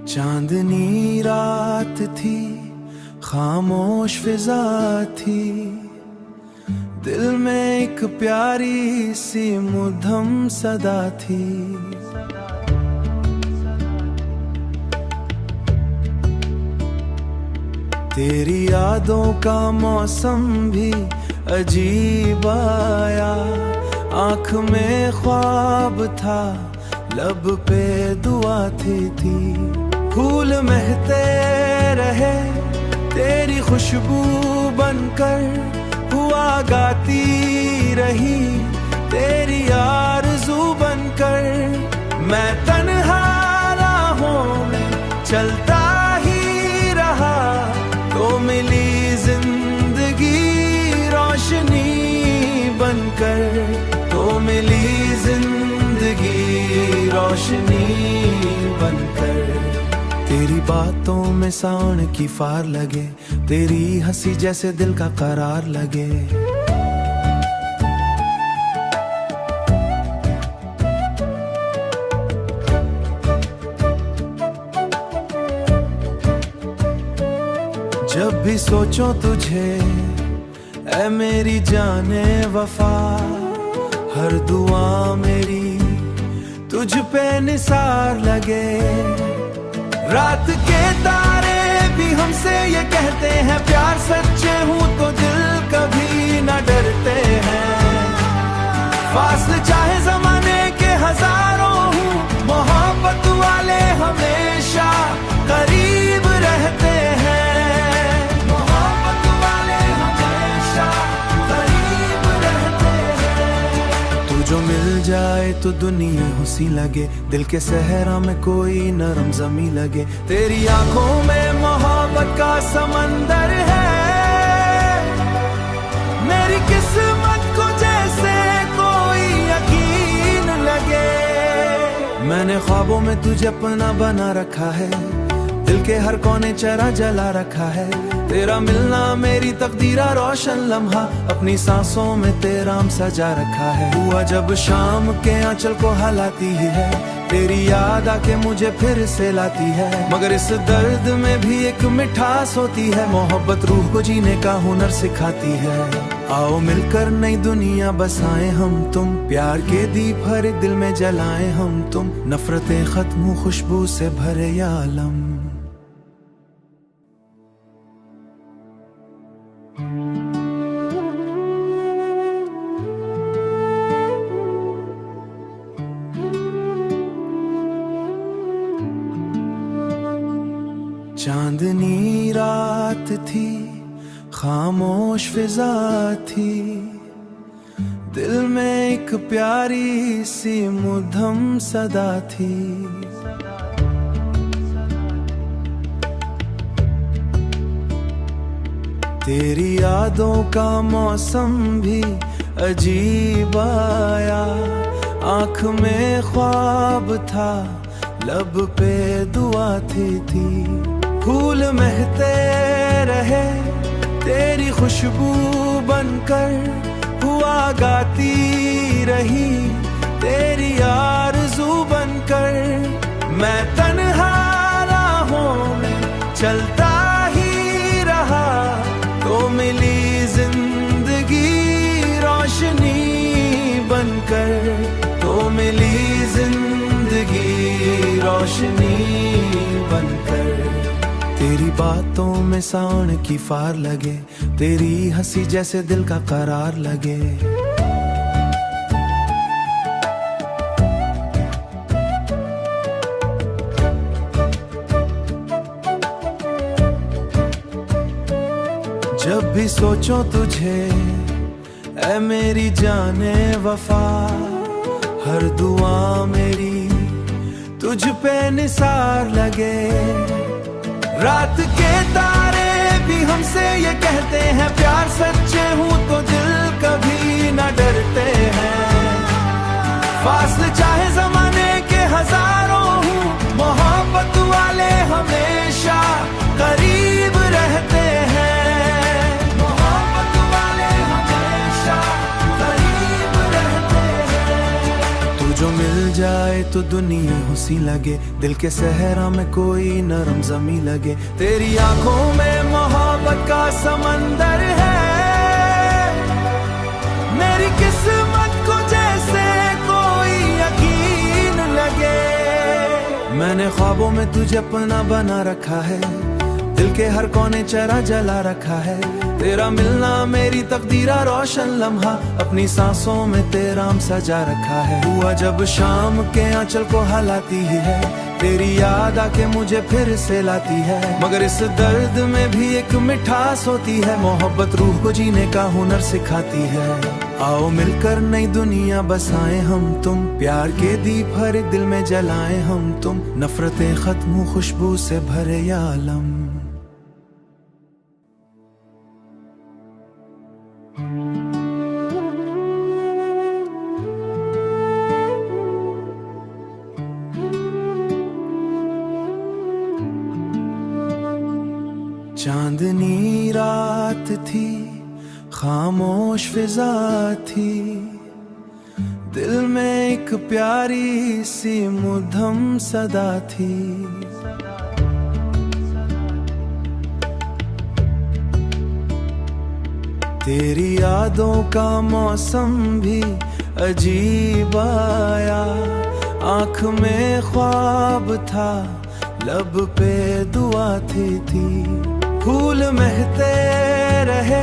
चांदनी रात थी, खामोश फिजा थी, दिल में एक प्यारी सी मुद्दम सदा थी। तेरी यादों का मौसम भी अजीब आया, आँख में ख्वाब था, लब पे दुआ थी। फूल महकते रहे तेरी खुशबू बनकर, हुआ गाती रही तेरी आरज़ू बनकर। मैं तन्हा राहों में चलता ही रहा, तो मिली जिंदगी रोशनी बनकर, तो मिली जिंदगी रोशनी बनकर। तेरी बातों में सावन की फार लगे, तेरी हंसी जैसे दिल का करार लगे। जब भी सोचो तुझे ऐ मेरी जाने वफा, हर दुआ मेरी तुझ पे निसार लगे। रात के तारे भी हमसे ये कहते हैं, प्यार सच्चे हूँ तो दिल कभी न डरते हैं। फासले चाहे जमाने के हजारों हूँ, मोहब्बत वाले हमेशा करीब रहते हैं। मोहब्बत वाले हमेशा करीब रहते हैं। तू जो मिल जाए तो दुनिया हुसी लगे, दिल के सहरा में कोई नरम जमी लगे। तेरी आंखों में मोहब्बत का समंदर है, मेरी किस्मत को जैसे कोई यकीन लगे। मैंने ख्वाबों में तुझे अपना बना रखा है, दिल के हर कोने चरा जला रखा है। तेरा मिलना मेरी तकदीरा रोशन लम्हा, अपनी सांसों में तेरा सजा रखा है। हुआ जब शाम के आंचल को हलाती ही है, तेरी याद आके मुझे फिर से लाती है। मगर इस दर्द में भी एक मिठास होती है, मोहब्बत रूह को जीने का हुनर सिखाती है। आओ मिलकर नई दुनिया बसाएं हम तुम, प्यार के दीप हर दिल में जलाएं हम तुम। नफरतें खत्म खुशबू से भरे या आलम। चांदनी रात थी, खामोश फिजा थी, दिल में एक प्यारी सी मुद्दम सदा थी। तेरी यादों का मौसम भी अजीब आया, आँख में ख्वाब था, लब पे दुआ थी। फूल महकते रहे तेरी खुशबू बनकर, हुआ गाती रही तेरी आरज़ू बनकर। मैं तन्हा राहों में चलता ही रहा, तो मिली जिंदगी रोशनी बनकर, तो मिली जिंदगी रोशनी बनकर। तेरी बातों में सावन की फार लगे, तेरी हंसी जैसे दिल का करार लगे। जब भी सोचो तुझे ऐ मेरी जाने वफा, हर दुआ मेरी तुझ पे निसार लगे। रात के तारे भी हमसे ये कहते हैं, प्यार सच्चे हूँ तो दिल कभी न डरते हैं। फासले चाहे जमाने के हजारों हूँ, मोहब्बत वाले हमेशा करीब रहते हैं। तो दुनिया हुसी लगे, दिल के सहरा में कोई नरम जमी लगे। तेरी आंखों में मोहब्बत का समंदर है, मेरी किस्मत को जैसे कोई यकीन लगे। मैंने ख्वाबों में तुझे अपना बना रखा है, दिल के हर कोने चरा जला रखा है। तेरा मिलना मेरी तकदीरा रोशन लम्हा, अपनी सांसों में तेरा सजा रखा है। हुआ जब शाम के आंचल को हलाती ही है, तेरी याद आके मुझे फिर से लाती है। मगर इस दर्द में भी एक मिठास होती है, मोहब्बत रूह को जीने का हुनर सिखाती है। आओ मिलकर नई दुनिया बसाएं हम तुम, प्यार के दीप हर दिल में जलाएं हम तुम। नफरतें खत्म खुशबू से भरे ये आलम। चांदनी रात थी, खामोश फिजा थी, दिल में एक प्यारी सी मुद्दम सदा थी। तेरी यादों का मौसम भी अजीब आया, आँख में ख्वाब था, लब पे दुआ थी। फूल महकते रहे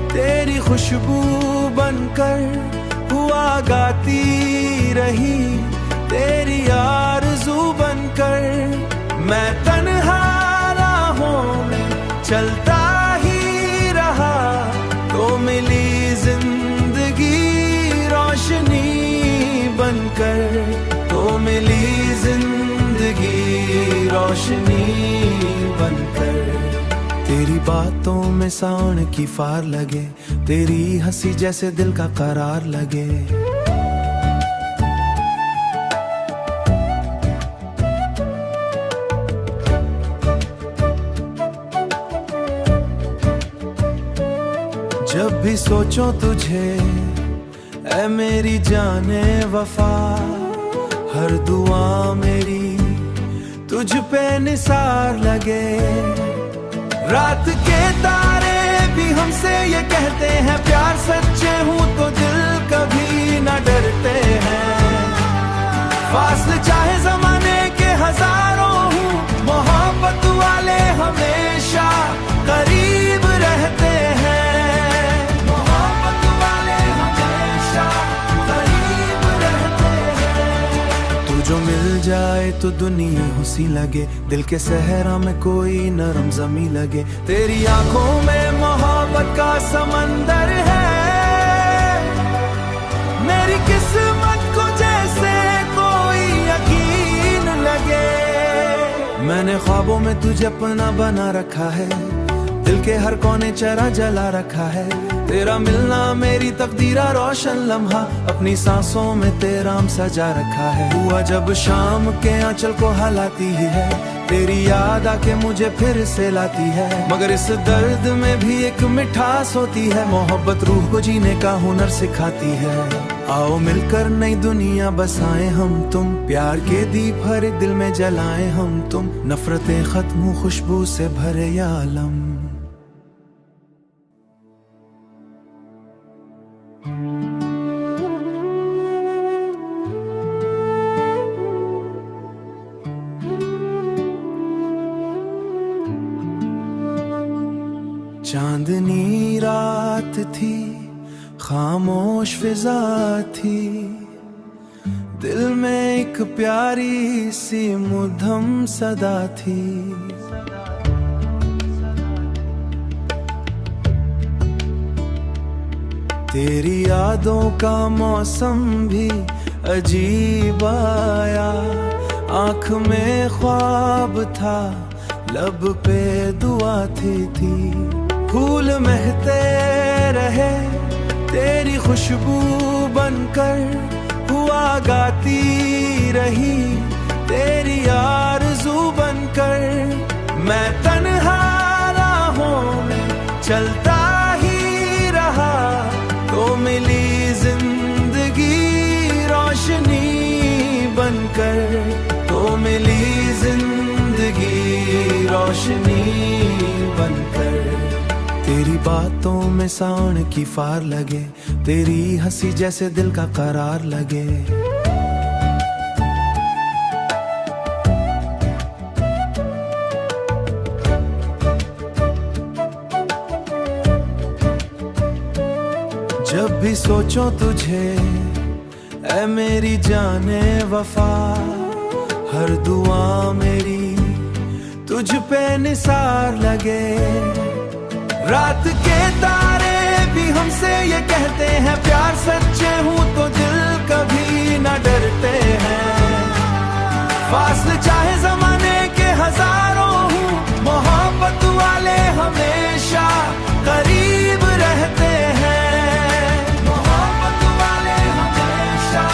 तेरी खुशबू बनकर, हुआ गाती रही तेरी आरज़ू बनकर। मैं तन्हा राहों में चलता ही रहा, तो मिली जिंदगी रोशनी बनकर, तो मिली जिंदगी रोशनी बनकर। तेरी बातों में सावन की फार लगे, तेरी हंसी जैसे दिल का करार लगे। जब भी सोचो तुझे ऐ मेरी जाने वफा, हर दुआ मेरी तुझ पे निसार लगे। रात के तारे भी हमसे ये कहते हैं, प्यार सच्चे हूँ तो दिल कभी न डरते हैं। फासले चाहे जमाने के हजारों हूँ, मोहब्बत वाले हमेशा करीब रहते हैं। मोहब्बत वाले हमेशा करीब रहते हैं। तू जो मिल जाए तो दुनिया हुसी लगे, दिल के सहरा में कोई नरम जमी लगे। तेरी आंखों में मोहब्बत का समंदर है, मेरी किस्मत को जैसे कोई यकीन लगे। मैंने ख्वाबों में तुझे अपना बना रखा है, दिल के हर कोने चरा जला रखा है। तेरा मिलना मेरी तकदीरा रोशन लम्हा, अपनी सांसों में तेरा सजा रखा है। हुआ जब शाम के आंचल को हलाती ही है, तेरी याद आके मुझे फिर से लाती है। मगर इस दर्द में भी एक मिठास होती है, मोहब्बत रूह को जीने का हुनर सिखाती है। आओ मिलकर नई दुनिया बसाएं हम तुम, प्यार के दीप हर दिल में जलाएं हम तुम। नफरतें खत्म खुशबू से भरे ये आलम। चांदनी रात थी, खामोश फिजा थी, दिल में एक प्यारी सी मुद्दम सदा थी। तेरी यादों का मौसम भी अजीब आया, आँख में ख्वाब था, लब पे दुआ थी। फूल महकते रहे तेरी खुशबू बनकर, हुआ गाती रही तेरी आरज़ू बनकर। मैं तन्हा राहों में चलता ही रहा, तो मिली जिंदगी रोशनी बनकर। रोशनी बनकर। तेरी बातों में सावन की फार लगे, तेरी हंसी जैसे दिल का करार लगे। जब भी सोचो तुझे ऐ मेरी जाने वफा, हर दुआ मेरी तुझ पे निसार लगे। रात के तारे भी हमसे ये कहते हैं, प्यार सच्चे हूँ तो दिल कभी न डरते हैं। फासले चाहे जमाने के हजारों हूँ, मोहब्बत वाले हमेशा करीब रहते हैं। मोहब्बत वाले हमेशा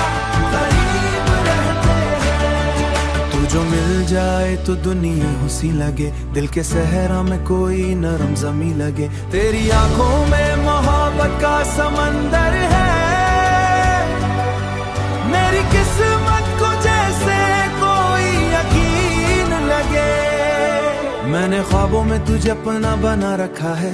करीब रहते हैं। तू जो मिल जाए तो दुनिया हुसी लगे, दिल के सहरा में कोई नरम जमी लगे। तेरी आंखों में मोहब्बत का समंदर है, मेरी किस्मत को जैसे कोई यकीन लगे। मैंने ख्वाबों में तुझे अपना बना रखा है,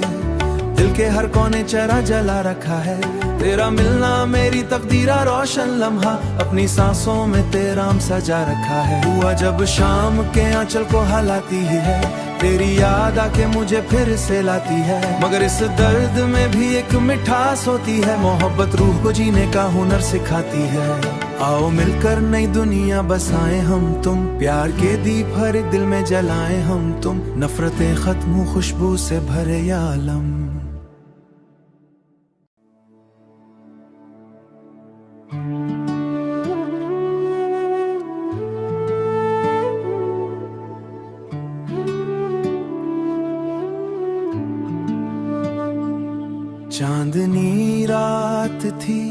दिल के हर कोने चेहरा जला रखा है। तेरा मिलना मेरी तकदीरा रोशन लम्हा, अपनी सांसों में तेरा सजा रखा है। हुआ जब शाम के आंचल को हलाती ही है, तेरी याद आके मुझे फिर से लाती है। मगर इस दर्द में भी एक मिठास होती है, मोहब्बत रूह को जीने का हुनर सिखाती है। आओ मिलकर नई दुनिया बसाएं हम तुम, प्यार के दीप हर एक दिल में जलाएं हम तुम। नफरतें खत्म खुशबू से भरे ये आलम। चांदनी रात थी,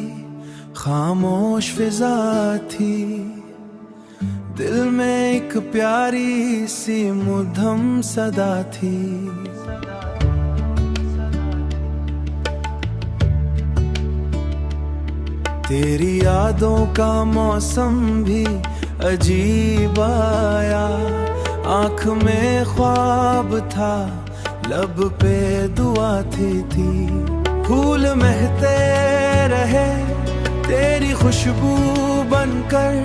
खामोश फिजा थी, दिल में एक प्यारी सी मुद्दम सदा थी। तेरी यादों का मौसम भी अजीब आया, आँख में ख्वाब था, लब पे दुआ थी। फूल महकते रहे तेरी खुशबू बनकर,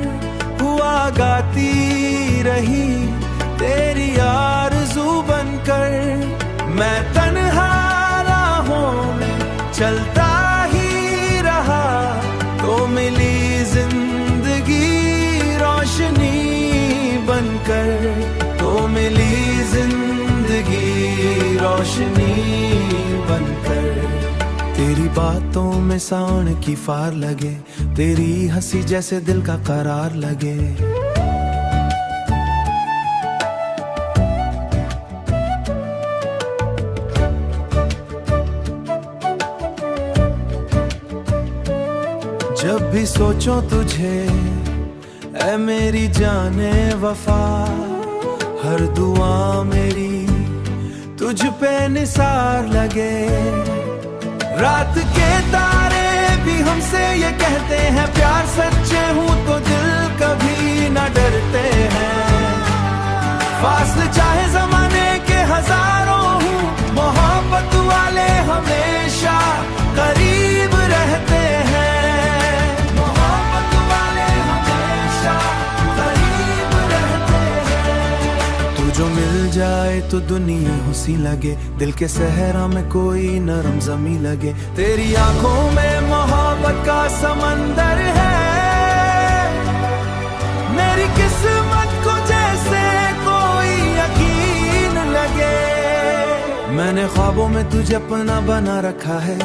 हुआ गाती रही तेरी आरज़ू बनकर। मैं तन्हा राहों में चलता ही रहा, तो मिली जिंदगी रोशनी बनकर, तो मिली जिंदगी रोशनी बनकर। तेरी बातों में सावन की फार लगे, तेरी हंसी जैसे दिल का करार लगे। जब भी सोचो तुझे ऐ मेरी जाने वफा, हर दुआ मेरी तुझ पे निसार लगे। रात के तारे भी हमसे ये कहते हैं, प्यार सच्चे हूँ तो दिल कभी न डरते हैं। फासले चाहे जमाने के हजारों हूँ, मोहब्बत वाले हमेशा करीब रहते हैं। मोहब्बत वाले हमेशा करीब रहते हैं। तू जो मिल जाए तो दुनिया हुसी लगे, दिल के सहरा में कोई नरम जमी लगे। तेरी आंखों में मोहब्बत का समंदर है, मेरी किस्मत को जैसे कोई यकीन लगे। मैंने ख्वाबों में तुझे अपना बना रखा है,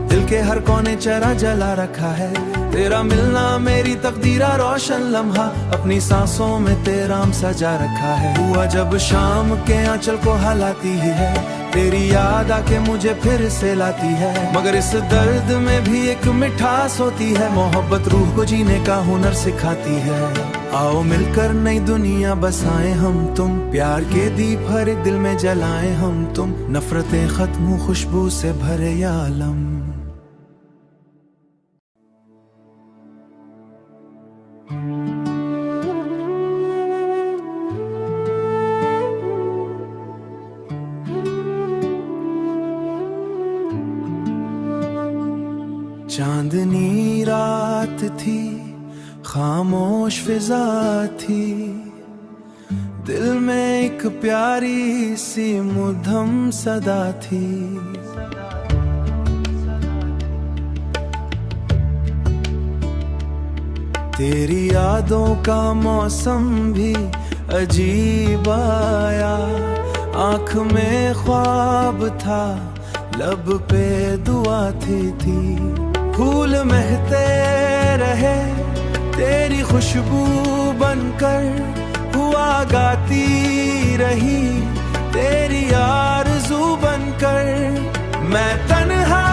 दिल के हर कोने चेहरा जला रखा है। तेरा मिलना मेरी तकदीरा रोशन लम्हा, अपनी सांसों में तेरा सजा रखा है। हुआ जब शाम के आंचल को हलाती ही है, तेरी याद आके मुझे फिर से लाती है। मगर इस दर्द में भी एक मिठास होती है, मोहब्बत रूह को जीने का हुनर सिखाती है। आओ मिलकर नई दुनिया बसाएं हम तुम, प्यार के दीप हर एक दिल में जलाएं हम तुम। नफरतें खत्म खुशबू से भरे ये आलम। चांदनी रात थी, खामोश फिजा थी, दिल में एक प्यारी सी मुद्दम सदा थी। तेरी यादों का मौसम भी अजीब आया, आँख में ख्वाब था, लब पे दुआ थी। फूल महकते रहे तेरी खुशबू बनकर, हुआ गाती रही तेरी आरज़ू बनकर। मैं तन्हा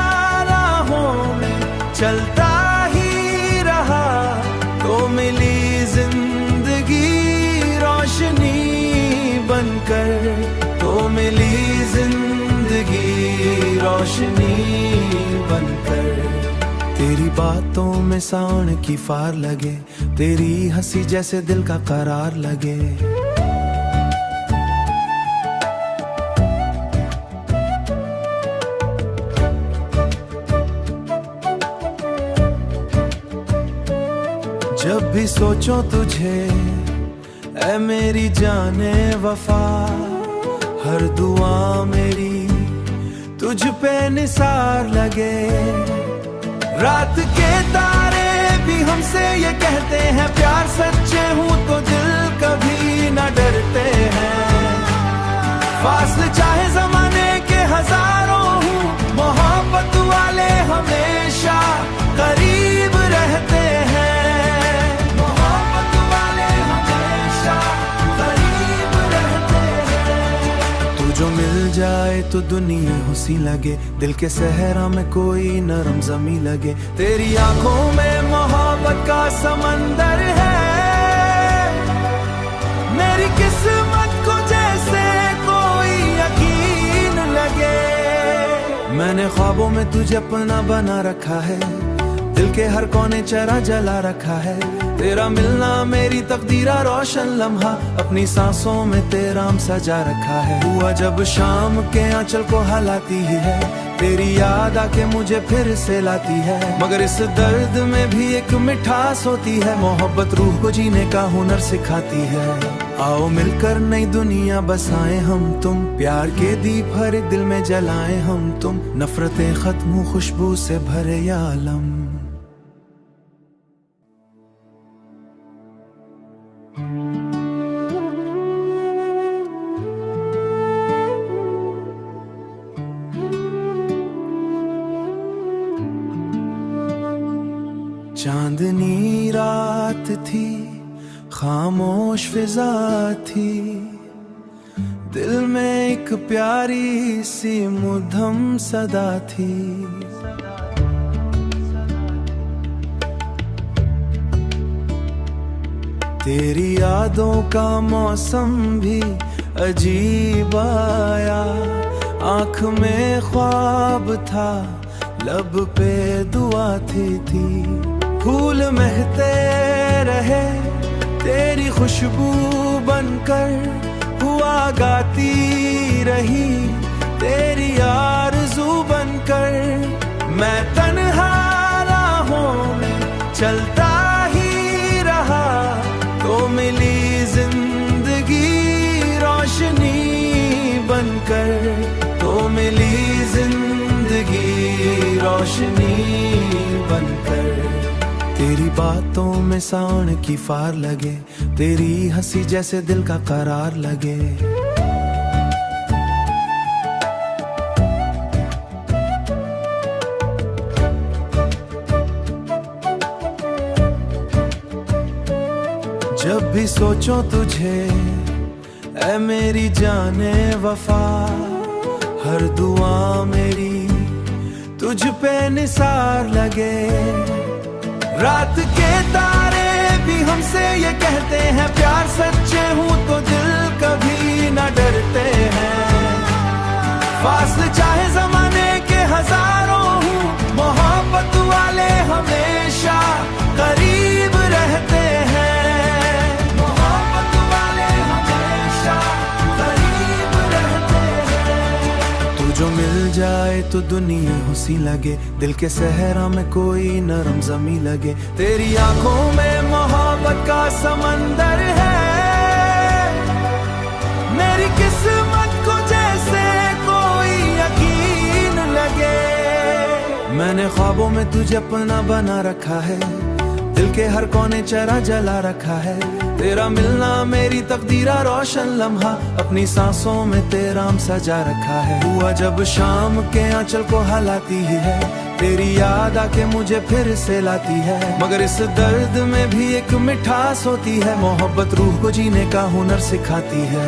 राहों में चलता ही रहा, तो मिली जिंदगी रोशनी बनकर, तो मिली जिंदगी रोशनी बनकर। तेरी बातों में सावन की फार लगे, तेरी हंसी जैसे दिल का करार लगे। जब भी सोचो तुझे ऐ मेरी जाने वफा, हर दुआ मेरी तुझ पे निसार लगे। रात के तारे भी हमसे ये कहते हैं, प्यार सच्चे हूँ तो दिल कभी न डरते हैं। फासले चाहे जमाने के हजारों हूँ, मोहब्बत वाले हमेशा करीब रहते हैं। मोहब्बत वाले हमेशा करीब रहते हैं। तू जो मिल जाए तो दुनिया हुसी लगे, दिल के सहरा में कोई नरम जमी लगे। तेरी आंखों में मोहब्बत का समंदर है, मेरी किस्मत को जैसे कोई यकीन लगे। मैंने ख्वाबों में तुझे अपना बना रखा है, दिल के हर कोने चेहरा जला रखा है। तेरा मिलना मेरी तकदीरा रोशन लम्हा, अपनी सांसों में तेरा सजा रखा है। हुआ जब शाम के आंचल को हलाती ही है, तेरी याद आके मुझे फिर से लाती है। मगर इस दर्द में भी एक मिठास होती है, मोहब्बत रूह को जीने का हुनर सिखाती है। आओ मिलकर नई दुनिया बसाएं हम तुम, प्यार के दीप हर एक दिल में जलाएं हम तुम। नफरतें खत्म हो खुशबू से भरे ये आलम। चांदनी रात थी, खामोश फिजा थी, दिल में एक प्यारी सी मुद्दम सदा थी। तेरी यादों का मौसम भी अजीब आया, आँख में ख्वाब था, लब पे दुआ थी। फूल महकते रहे तेरी खुशबू बनकर, हुआ गाती रही तेरी आरज़ू बनकर। मैं तन्हा राहों में चलता ही रहा, तो मिली जिंदगी रोशनी बनकर, तो मिली जिंदगी रोशनी बनकर। तेरी बातों में सावन की फार लगे, तेरी हंसी जैसे दिल का करार लगे। जब भी सोचो तुझे ऐ मेरी जाने वफा, हर दुआ मेरी तुझ पे निसार लगे। रात के तारे भी हमसे ये कहते हैं, प्यार सच्चे हूँ तो दिल कभी न डरते हैं। फासले चाहे जमाने के हजारों हूँ, मोहब्बत वाले हमेशा करीब रहते हैं। मोहब्बत वाले हमेशा करीब रहते हैं। तू जो मिल जाए तो दुनिया हुसी लगे, दिल के सहरा में कोई नरम जमी लगे। तेरी आंखों में मोहब्बत का समंदर है, मेरी किस्मत को जैसे कोई यकीन लगे। मैंने ख्वाबों में तुझे अपना बना रखा है, दिल के हर कोने चरा जला रखा है। तेरा मिलना मेरी तकदीरा रोशन लम्हा, अपनी सांसों में तेरा सजा रखा है। हुआ जब शाम के आंचल को हलाती ही है, तेरी याद आके मुझे फिर से लाती है। मगर इस दर्द में भी एक मिठास होती है, मोहब्बत रूह को जीने का हुनर सिखाती है।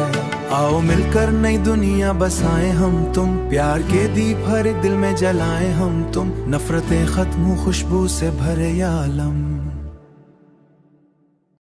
आओ मिलकर नई दुनिया बसाएं हम तुम, प्यार के दीप हर दिल में जलाएं हम तुम। नफरतें खत्म खुशबू से भरे ये आलम।